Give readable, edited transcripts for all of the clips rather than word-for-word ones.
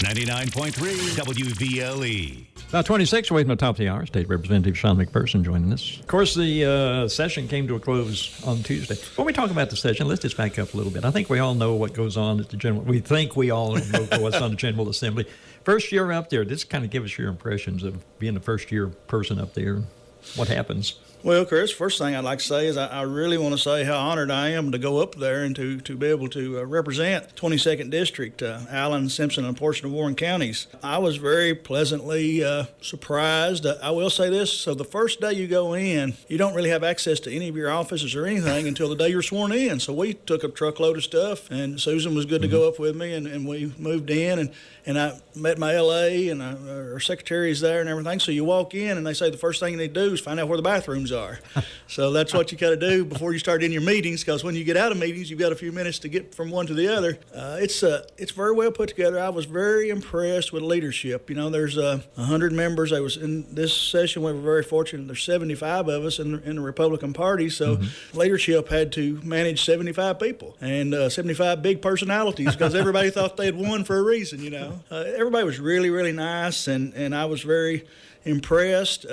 99.3 WVLE. About 26 away from the top of the hour, State Representative Shawn McPherson joining us. Of course, the session came to a close on Tuesday. Before we talk about the session, let's just back up a little bit. I think we all know what goes on at the General. We think we all know what's on the General Assembly. First year up there, just kind of give us your impressions of being a first-year person up there. What happens? Well, Chris, first thing I'd like to say is I really want to say how honored I am to go up there and to be able to represent 22nd District, Allen, Simpson, and a portion of Warren counties. I was very pleasantly surprised. I will say this, so the first day you go in, you don't really have access to any of your offices or anything until the day you're sworn in. So we took a truckload of stuff, and Susan was good to go up with me, and we moved in, and I met my LA, and our secretary's there and everything. So you walk in, and they say the first thing you need to do is find out where the bathrooms are. So that's what you got to do before you start in your meetings, because when you get out of meetings, you've got a few minutes to get from one to the other. It's very well put together. I was very impressed with leadership. You know, there's 100 members. I was in this session. We were very fortunate. There's 75 of us in the Republican Party, so leadership had to manage 75 people and 75 big personalities, because everybody thought they had won for a reason. You know, everybody was really, really nice, and I was very impressed.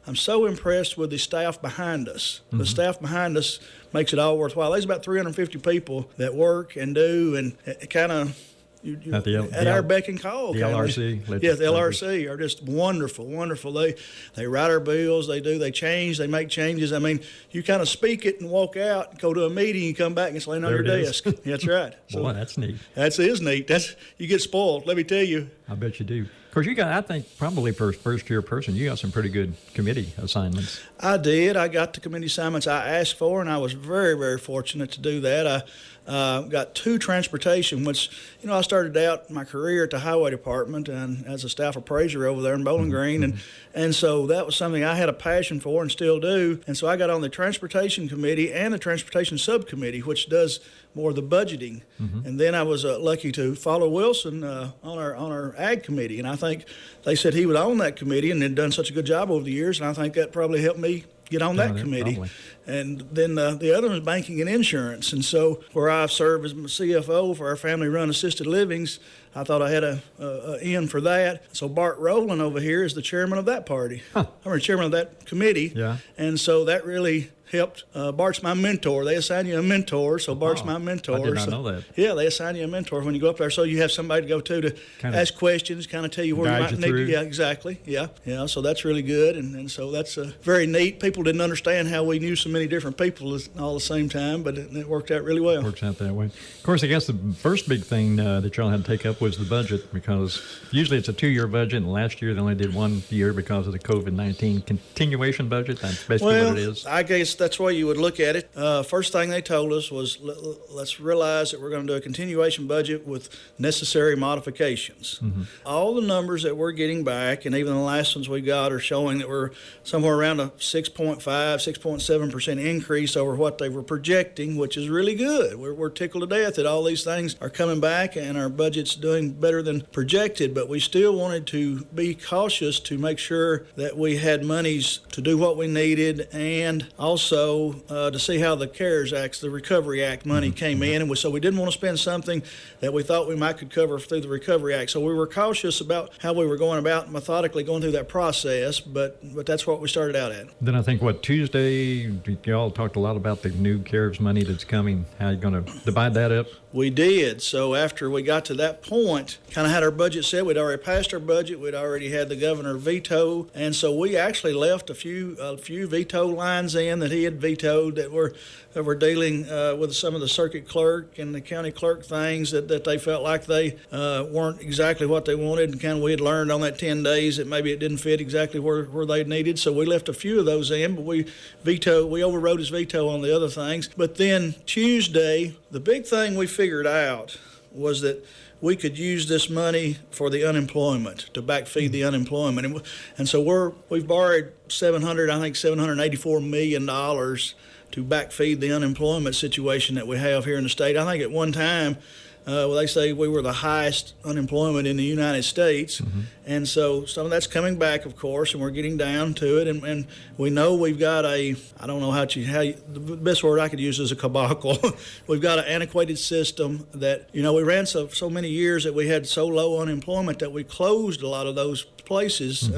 I'm so impressed with the staff behind us. The staff behind us makes it all worthwhile. There's about 350 people that work and do, and it kind of at our beck and call. The LRC. Yes, the LRC are just wonderful, wonderful. They write our bills, they change, they make changes. I mean, you kind of speak it and walk out, go to a meeting, you come back and it's laying on your desk. That's right. So boy, that's neat. That is neat. You get spoiled, let me tell you. I bet you do. Of course, you got, I think, probably for a first-year person, you got some pretty good committee assignments. I did. I got the committee assignments I asked for, and I was very, very fortunate to do that. I got 2 transportation, which, you know, I started out my career at the Highway Department and as a staff appraiser over there in Bowling Green, and so that was something I had a passion for and still do. And so I got on the Transportation Committee and the Transportation Subcommittee, which does more of the budgeting. And then I was lucky to follow Wilson on our Ag Committee, and I think they said he would own that committee and had done such a good job over the years, and I think that probably helped me get on that committee. Probably. And then the other was banking and insurance. And so where I've served as CFO for our family-run assisted livings, I thought I had a in for that. So Bart Rowland over here is the chairman of that party. I'm the chairman of that committee. Yeah. And so that really helped. Bart's my mentor. They assign you a mentor, so Bart's my mentor. I did not know that. Yeah, they assign you a mentor when you go up there, so you have somebody to go to ask questions, kind of tell you where you might need to. Yeah, exactly. Yeah, so that's really good, and so that's very neat. People didn't understand how we knew so many different people all at the same time, but it worked out really well. Works out that way. Of course, I guess the first big thing that y'all had to take up was the budget, because usually it's a 2-year budget, and last year they only did 1 year because of the COVID-19 continuation budget. That's basically what it is. I guess that's the way you would look at it. First thing they told us was, let's realize that we're going to do a continuation budget with necessary modifications. All the numbers that we're getting back, and even the last ones we got, are showing that we're somewhere around a 6.5, 6.7% increase over what they were projecting, which is really good. We're tickled to death that all these things are coming back and our budget's doing better than projected, but we still wanted to be cautious to make sure that we had monies to do what we needed, and also to see how the CARES Act, the Recovery Act money came in, and so we didn't want to spend something that we thought we might could cover through the Recovery Act. So we were cautious about how we were going about methodically going through that process, but that's what we started out at. Then I think, Tuesday, y'all talked a lot about the new CARES money that's coming. How are you going to divide that up? We did. So after we got to that point, kind of had our budget set. We'd already passed our budget. We'd already had the governor veto, and so we actually left a few veto lines in that he had vetoed that were dealing with some of the circuit clerk and the county clerk things that they felt like they weren't exactly what they wanted, and kind of we had learned on that 10 days that maybe it didn't fit exactly where they needed. So we left a few of those in, but we overrode his veto on the other things. But then Tuesday, the big thing we figured out was that we could use this money for the unemployment, to backfeed the unemployment. And so we've borrowed $784 million to backfeed the unemployment situation that we have here in the state. I think at one time they say we were the highest unemployment in the United States. And so some of that's coming back, of course, and we're getting down to it. And we know we've got I don't know the best word I could use is a cabal. We've got an antiquated system that, we ran so many years that we had so low unemployment that we closed a lot of those places.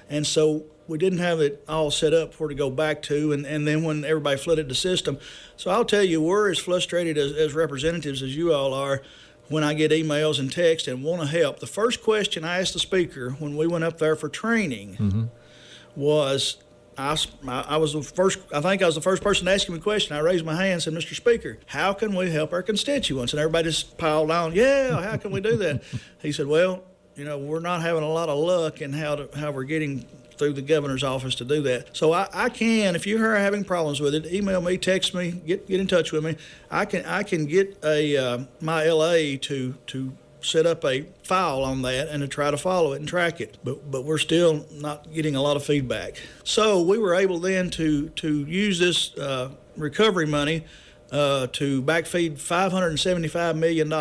And so we didn't have it all set up for to go back to, and then when everybody flooded the system. So I'll tell you, we're as frustrated as representatives as you all are when I get emails and texts and want to help. The first question I asked the speaker when we went up there for training was, I was the first. I think I was the first person to ask him a question. I raised my hand and said, "Mr. Speaker, how can we help our constituents?" And everybody just piled on, "Yeah, how can we do that?" He said, "Well, we're not having a lot of luck in how we're getting through the governor's office to do that. So I can, if you're having problems with it, email me, text me, get in touch with me. I can get my LA to set up a file on that and to try to follow it and track it. But we're still not getting a lot of feedback. So we were able then to use this recovery money to backfeed $575 million.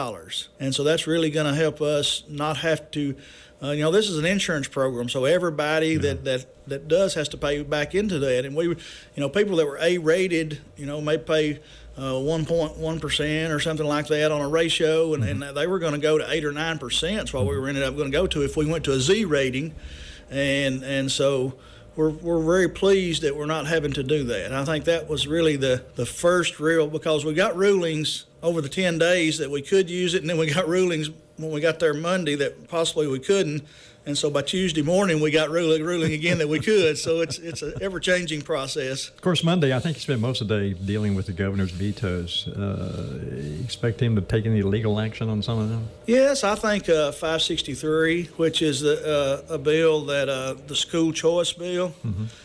And so that's really going to help us not have to, this is an insurance program, so everybody that does has to pay back into that. And we, people that were A-rated, may pay 1.1% or something like that on a ratio, and they were going to go to 8 or 9%. That's what we were ended up going to go to if we went to a Z rating. And so we're very pleased that we're not having to do that. And I think that was really the first real, because we got rulings over the 10 days that we could use it, and then we got rulings when we got there Monday that possibly we couldn't. And so by Tuesday morning, we got ruling again that we could. So it's an ever-changing process. Of course, Monday, I think you spent most of the day dealing with the governor's vetoes. Expect him to take any legal action on some of them? Yes, I think 563, which is a bill that the school choice bill.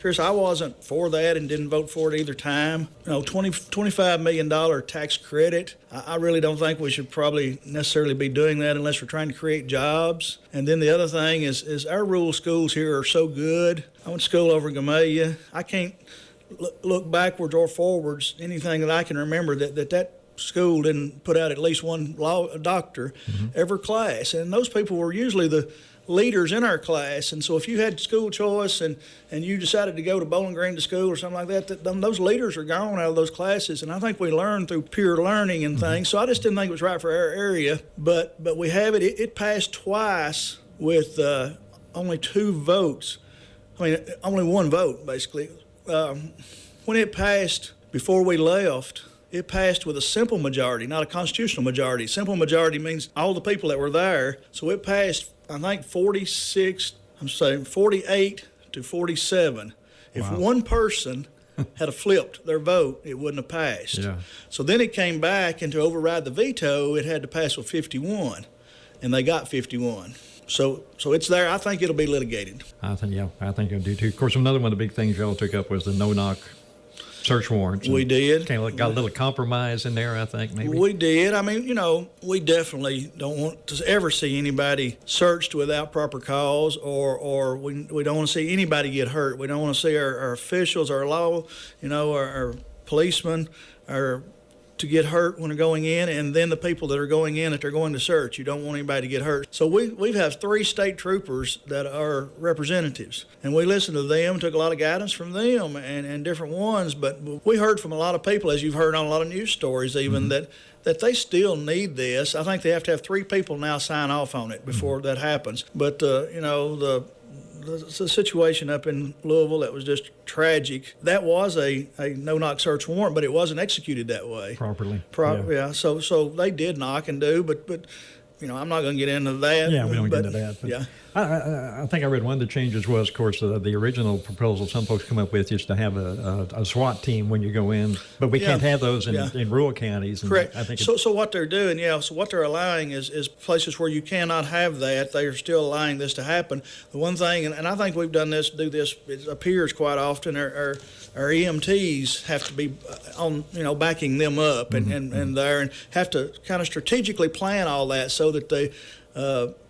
Chris, I wasn't for that and didn't vote for it either time. $25 million tax credit. I really don't think we should probably necessarily be doing that unless we're trying to create jobs. And then the other thing is our rural schools here are so good. I went to school over in Gamaliel. I can't look backwards or forwards, anything that I can remember that school didn't put out at least one doctor every class. And those people were usually the leaders in our class. And so if you had school choice and you decided to go to Bowling Green to school or something like that, those leaders are gone out of those classes. And I think we learned through peer learning and things. So I just didn't think it was right for our area. But we have it. It passed twice with only 2 votes. I mean, only 1 vote, basically. When it passed before we left, it passed with a simple majority, not a constitutional majority. Simple majority means all the people that were there. So it passed, I think, 48 to 47. If one person had flipped their vote, it wouldn't have passed. Yeah. So then it came back, and to override the veto, it had to pass with 51, and they got 51. So it's there. I think it'll be litigated. I think it'll do too. Of course, another one of the big things y'all took up was the no-knock search warrants. We did. Kind of got a little compromise in there, I think, maybe. We did. I mean, we definitely don't want to ever see anybody searched without proper cause, or we don't want to see anybody get hurt. We don't want to see our officials, our law, our policemen, to get hurt when they're going in, and then the people that are going in that they're going to search. You don't want anybody to get hurt. So we have 3 state troopers that are representatives, and we listened to them, took a lot of guidance from them and different ones, but we heard from a lot of people, as you've heard on a lot of news stories even, that they still need this. I think they have to have 3 people now sign off on it before that happens. But, the situation up in Louisville that was just tragic. That was a no-knock search warrant, but it wasn't executed that way. Properly. Yeah. So they did knock and do, but I'm not going to get into that. Yeah, we don't get into that. But yeah. I think I read one of the changes was, of course, the original proposal some folks come up with is to have a SWAT team when you go in, but we can't have those in rural counties. And correct. I think so what they're doing, so what they're allowing is places where you cannot have that, they are still allowing this to happen. The one thing, and I think we've done this, it appears quite often, our EMTs have to be on, backing them up and there, and have to kind of strategically plan all that so that they,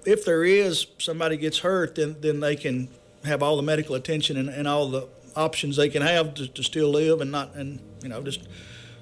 if there is somebody gets hurt, then they can have all the medical attention and all the options they can have to still live and not, just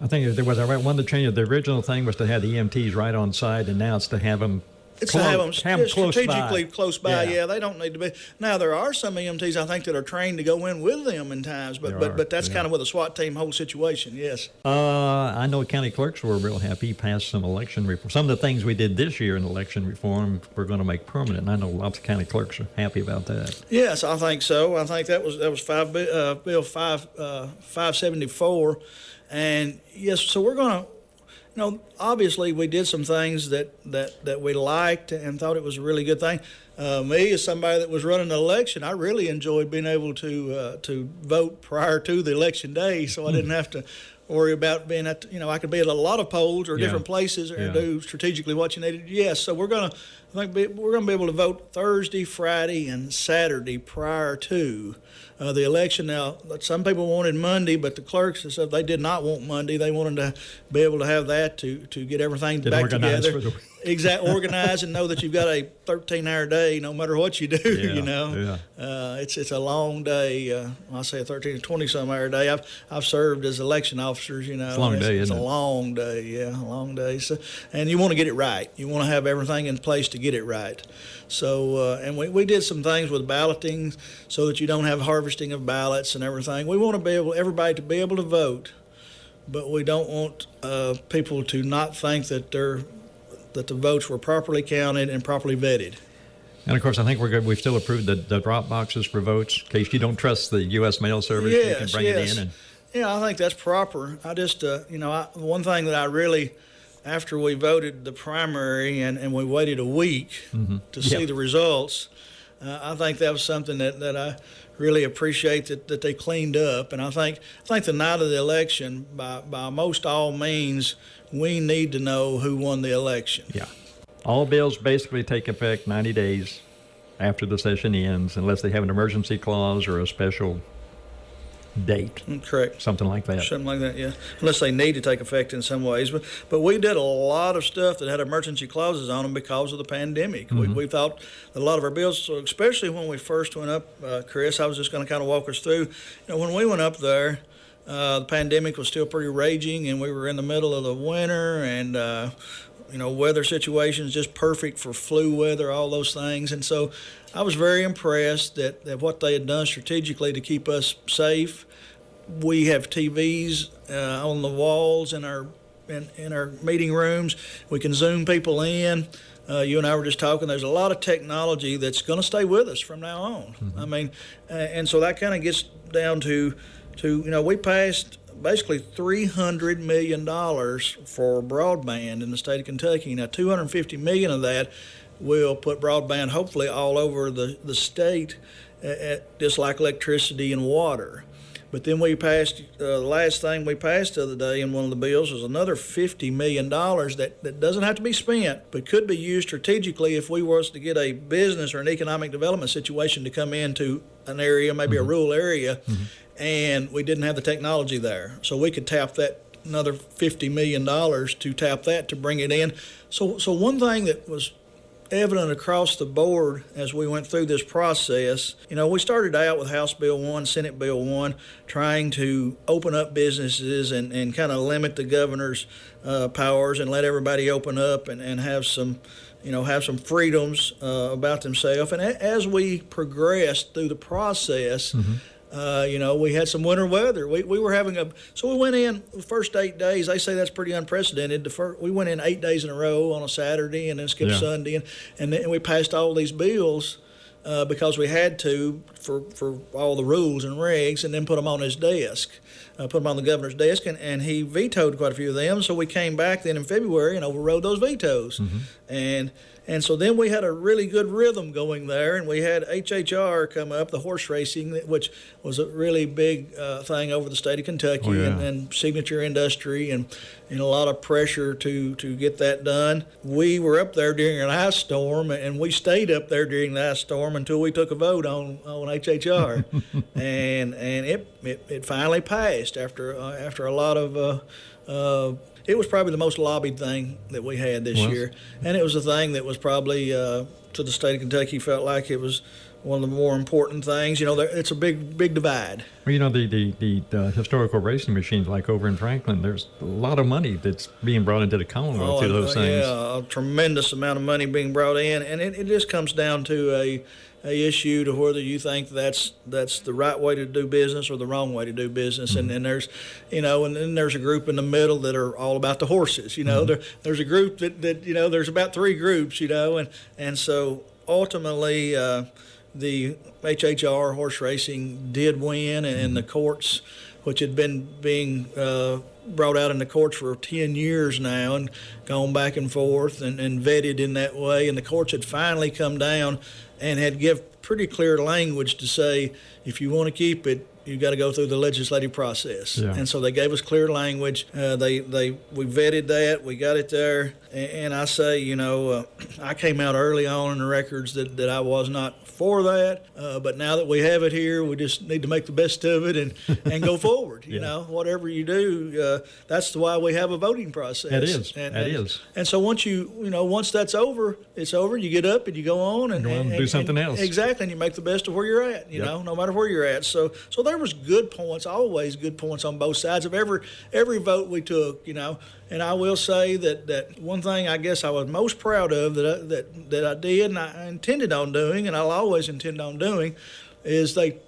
I think there was one of the changes. The original thing was to have the EMTs right on site, and now it's to have them It's to have them strategically by. close by. Yeah, they don't need to be. Now, there are some EMTs, I think, that are trained to go in with them in times, but that's kind of with a SWAT team whole situation, yes. I know county clerks were real happy. He passed some election reform. Some of the things we did this year in election reform we're going to make permanent, and I know lots of county clerks are happy about that. Yes, I think so. I think that was Bill 574. And, yes, so we're going to, obviously we did some things that we liked and thought it was a really good thing. Me, as somebody that was running an election, I really enjoyed being able to vote prior to the election day, so I didn't have to worry about being at, I could be at a lot of polls or different places and do strategically what you needed. Yes, so we're going to be able to vote Thursday, Friday, and Saturday prior to the election. Now, some people wanted Monday, but the clerks said they did not want Monday. They wanted to be able to have that to get everything back together. Exactly, organize and know that you've got a 13-hour day no matter what you do. It's a long day. I say a 13 to 20-some-hour day. I've served as election officers. It's a long day, isn't it? It's a long day. Yeah, a long day. So, and you want to get it right. You want to have everything in place to get it right. So, and we did some things with balloting so that you don't have harvesting of ballots and everything. We want to everybody to be able to vote, but we don't want people to not think that the votes were properly counted and properly vetted. And, of course, I think we've still approved the drop boxes for votes. In case you don't trust the U.S. mail service, you can bring it in. Yeah, I think that's proper. I just, one thing that I really, after we voted the primary and we waited a week to see the results, I think that was something that I really appreciate that they cleaned up. And I think the night of the election, by most all means, we need to know who won the election. Yeah. All bills basically take effect 90 days after the session ends, unless they have an emergency clause or a special date. Correct. Something like that. Something like that, yeah. Unless they need to take effect in some ways. But we did a lot of stuff that had emergency clauses on them because of the pandemic. We thought a lot of our bills, so especially when we first went up, Chris, I was just going to kind of walk us through. When we went up there, the pandemic was still pretty raging, and we were in the middle of the winter, and weather situations just perfect for flu weather, all those things. And so I was very impressed that what they had done strategically to keep us safe. We have TVs on the walls in our meeting rooms. We can Zoom people in. You and I were just talking. There's a lot of technology that's going to stay with us from now on. I mean, and so that kind of gets down to we passed basically $300 million for broadband in the state of Kentucky. Now, $250 million of that will put broadband hopefully all over the state, just like electricity and water. But then we passed, the last thing we passed the other day in one of the bills was another $50 million that doesn't have to be spent, but could be used strategically if we was to get a business or an economic development situation to come into an area, maybe a rural area, and we didn't have the technology there. So we could tap that another $50 million to tap that to bring it in. So one thing that was evident across the board as we went through this process, we started out with House Bill 1, Senate Bill 1, trying to open up businesses and kind of limit the governor's powers and let everybody open up and have some freedoms about themselves. And as we progressed through the process, we had some winter weather. We were having so we went in the first 8 days. They say that's pretty unprecedented. We went in 8 days in a row on a Saturday and then skipped Sunday, and then we passed all these bills because we had to for all the rules and regs, and then put them on his desk, put them on the governor's desk, and he vetoed quite a few of them. So we came back then in February and overrode those vetoes, and so then we had a really good rhythm going there, and we had HHR come up, the horse racing, which was a really big thing over the state of Kentucky, and signature industry, and a lot of pressure to get that done. We were up there during an ice storm, and we stayed up there during the ice storm until we took a vote on HHR, and it finally passed after a lot of. It was probably the most lobbied thing that we had this year, and it was a thing that was probably to the state of Kentucky felt like it was one of the more important things. It's a big divide. Well, the historical racing machines, like over in Franklin, there's a lot of money that's being brought into the Commonwealth through those things. Yeah, a tremendous amount of money being brought in, and it just comes down to a issue to whether you think that's the right way to do business or the wrong way to do business. And then there's, and then there's a group in the middle that are all about the horses. There's a group that there's about three groups. And so ultimately. The HHR horse racing did win, and the courts, which had been being brought out in the courts for 10 years now and gone back and forth and vetted in that way, and the courts had finally come down and had give pretty clear language to say, if you want to keep it, you've got to go through the legislative process. Yeah. And so they gave us clear language. We vetted that. We got it there. And I say, I came out early on in the records that I was not for that. But now that we have it here, we just need to make the best of it and go forward. Whatever you do, that's why we have a voting process. It is. And so once that's over, it's over. You get up and you go on and do something else. Exactly. And you make the best of where you're at, no matter where you're at. So there was good points, always good points on both sides of every vote we took, And I will say that one thing I guess I was most proud of that I did and I intended on doing, and I'll always intend on doing, is they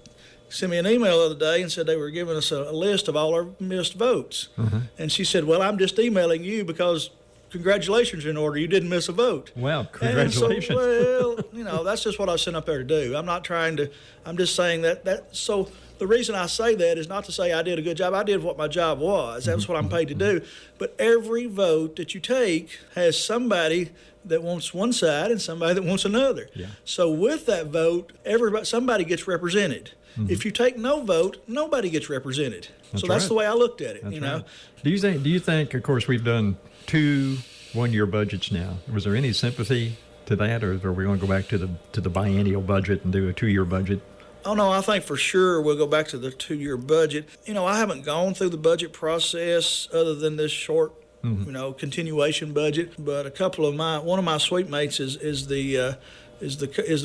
sent me an email the other day and said they were giving us a list of all our missed votes. Mm-hmm. And she said, well, I'm just emailing you because congratulations are in order. You didn't miss a vote. Well, congratulations. And so, that's just what I was sent up there to do. I'm just saying that. So the reason I say that is not to say I did a good job. I did what my job was. That's what I'm paid to do. But every vote that you take has somebody that wants one side and somebody that wants another. Yeah. So with that vote, somebody gets represented. Mm-hmm. If you take no vote, nobody gets represented. That's the way I looked at it. That's right. Do you think? Of course, we've done 2 one-year budgets now. Was there any sympathy to that, or are we going to go back to the biennial budget and do a 2-year budget? Oh, no, I think for sure we'll go back to the 2-year budget. I haven't gone through the budget process other than this short, continuation budget. But one of my suite mates is the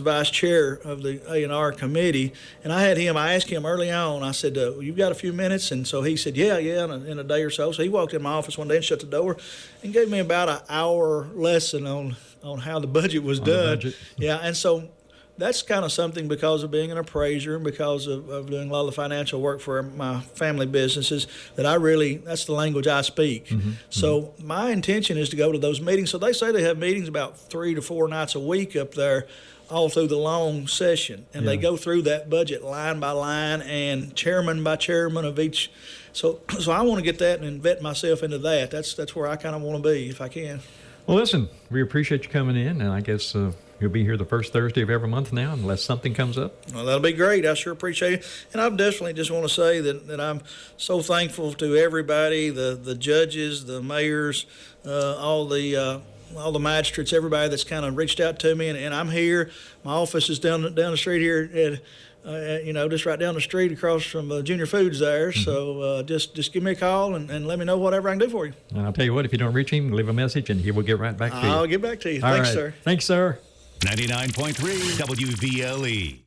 vice chair of the A&R committee, and I asked him early on, I said, you've got a few minutes? And so he said, yeah, in a day or so. So he walked in my office one day and shut the door and gave me about an hour lesson on how the budget was done. Yeah, and so that's kind of something because of being an appraiser and because of doing a lot of the financial work for my family businesses that's the language I speak. Mm-hmm. So my intention is to go to those meetings. So they say they have meetings about 3 to 4 nights a week up there all through the long session. And they go through that budget line by line and chairman by chairman of each. So I want to get that and vet myself into that. That's where I kind of want to be if I can. Well, listen, we appreciate you coming in, and I guess you'll be here the first Thursday of every month now, unless something comes up. Well, that'll be great. I sure appreciate it. And I definitely just want to say that I'm so thankful to everybody, the judges, the mayors, all the magistrates, everybody that's kind of reached out to me. And I'm here. My office is down the street here just right down the street across from Junior Foods there. Mm-hmm. So just give me a call and let me know whatever I can do for you. And I'll tell you what, if you don't reach him, leave a message and he will get right back to you. I'll get back to you. Thanks, sir. Thanks, sir. 99.3 WVLE.